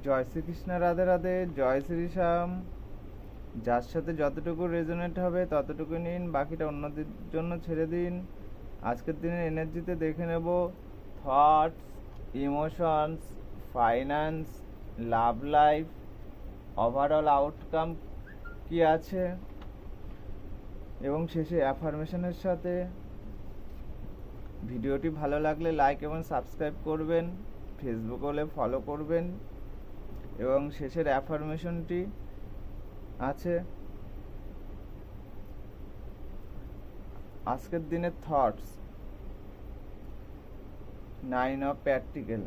জয় শ্রীকৃষ্ণ, রাধে রাধে, জয় শ্রী শ্যাম। যার সাথে যতটুকু রেজোনেট হবে ততটুকু নিন, বাকিটা অন্যদের জন্য ছেড়ে দিন। আজকের দিনের এনার্জিতে দেখে নেব thoughts, emotions, finance, love life, overall outcome কি আছে, এবং শেষে অ্যাফার্মেশনের সাথে। ভিডিওটি ভালো লাগলে লাইক এবং সাবস্ক্রাইব করবেন, ফেসবুক হলে ফলো করবেন, এবং শেষের অ্যাফার্মেশনটি আছে আজকের দিনের থটস 9 অফ প্র্যাকটিক্যাল।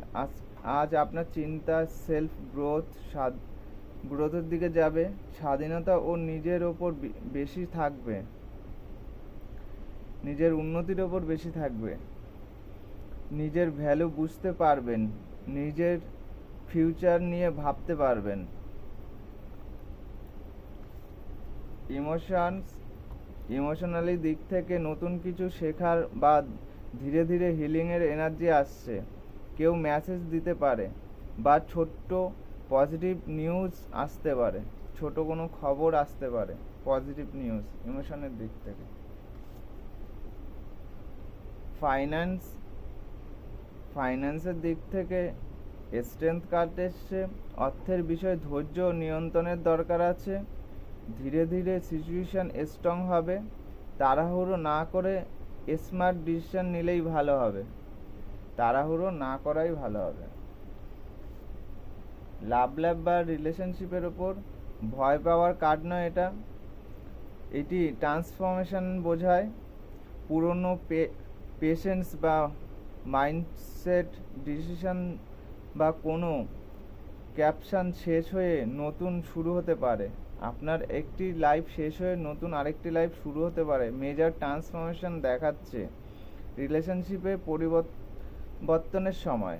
আজ আপনার চিন্তা সেলফ গ্রোথের দিকে যাবে, স্বাধীনতা ও নিজের ওপর বেশি থাকবে, নিজের উন্নতির ওপর বেশি থাকবে, নিজের ভ্যালু বুঝতে পারবেন, নিজের ফিউচার নিয়ে ভাবতে পারবেন। ইমোশনালি দিক থেকে নতুন কিছু শেখার বা ধীরে ধীরে হিলিংয়ের এনার্জি আসছে। কেউ মেসেজ দিতে পারে বা ছোট্ট পজিটিভ নিউজ আসতে পারে, ছোট কোনো খবর আসতে পারে, পজিটিভ নিউজ ইমোশনের দিক থেকে। ফাইন্যান্সের দিক থেকে স্ট্রেংথ কার্ড এসছে। অর্থের বিষয়ে ধৈর্য ও নিয়ন্ত্রণের দরকার আছে। ধীরে ধীরে সিচুয়েশন স্ট্রং হবে, তাড়াহুড়ো না করে স্মার্ট ডিসিশন নিলেই ভালো হবে, তাড়াহুড়ো না করাই ভালো হবে। লাভ বা রিলেশনশিপের ওপর ভয় পাওয়ার কার্ড নয় এটা, এটি ট্রান্সফরমেশন বোঝায়। পুরনো পেশেন্স বা মাইন্ডসেট ডিসিশন বা কোনো ক্যাপশন শেষ হয়ে নতুন শুরু হতে পারে। আপনার একটি লাইফ শেষ হয়ে নতুন আরেকটি লাইফ শুরু হতে পারে। মেজর ট্রান্সফরমেশন দেখাচ্ছে। রিলেশনশিপে পরিবর্তনের সময়,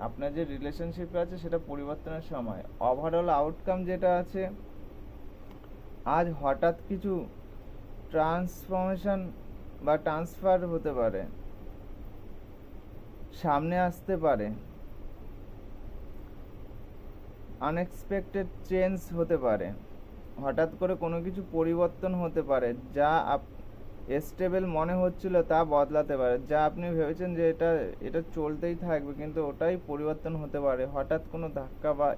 আপনার যে রিলেশনশিপ আছে সেটা পরিবর্তনের সময়। ওভারঅল আউটকাম যেটা আছে, আজ হঠাৎ কিছু ট্রান্সফরমেশন বা ট্রান্সফার হতে পারে, সামনে আসতে পারে, আনএক্সপেক্টেড চেঞ্জ হতে পারে, হঠাৎ করে কোনো কিছু পরিবর্তন হতে পারে। যা স্টেবল মনে হচ্ছিল তা বদলাতে পারে। যা আপনি ভেবেছেন যে এটা চলতেই থাকবে, কিন্তু ওটাই পরিবর্তন হতে পারে। হঠাৎ কোনো ধাক্কা বা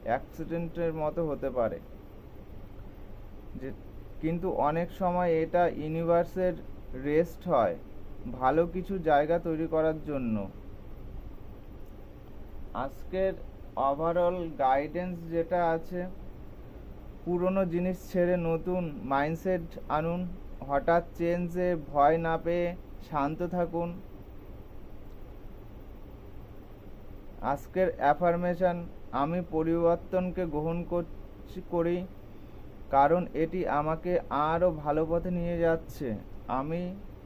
অ্যাক্সিডেন্টের মতো হতে পারে, যে কিন্তু অনেক সময় এটা ইউনিভার্সের রেস্ট হয়, ভালো কিছু জায়গা তৈরি করার জন্য। আজকের ওভারঅল গাইডেন্স যেটা আছে, পুরনো জিনিস ছেড়ে নতুন মাইন্ডসেট আনুন, হঠাৎ চেঞ্জে ভয় না পেয়ে শান্ত থাকুন। আজকের অ্যাফার্মেশন, আমি পরিবর্তনকে গ্রহণ করি কারণ এটি আমাকে আরও ভালো পথে নিয়ে যাচ্ছে। আমি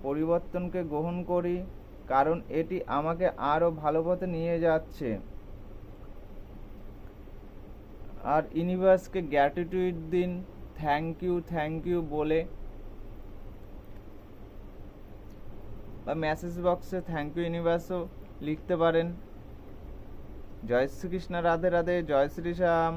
পরিবর্তনকে গ্রহণ করি কারণ এটি আমাকে আরও ভালো পথে নিয়ে যাচ্ছে। আর ইউনিভার্সকে গ্র্যাটিটিউড দিন, থ্যাংক ইউ বলে, বা মেসেজ বক্সে থ্যাংক ইউ ইউনিভার্সও লিখতে পারেন। জয় শ্রীকৃষ্ণ, রাধে রাধে, জয় শ্রী শ্যাম।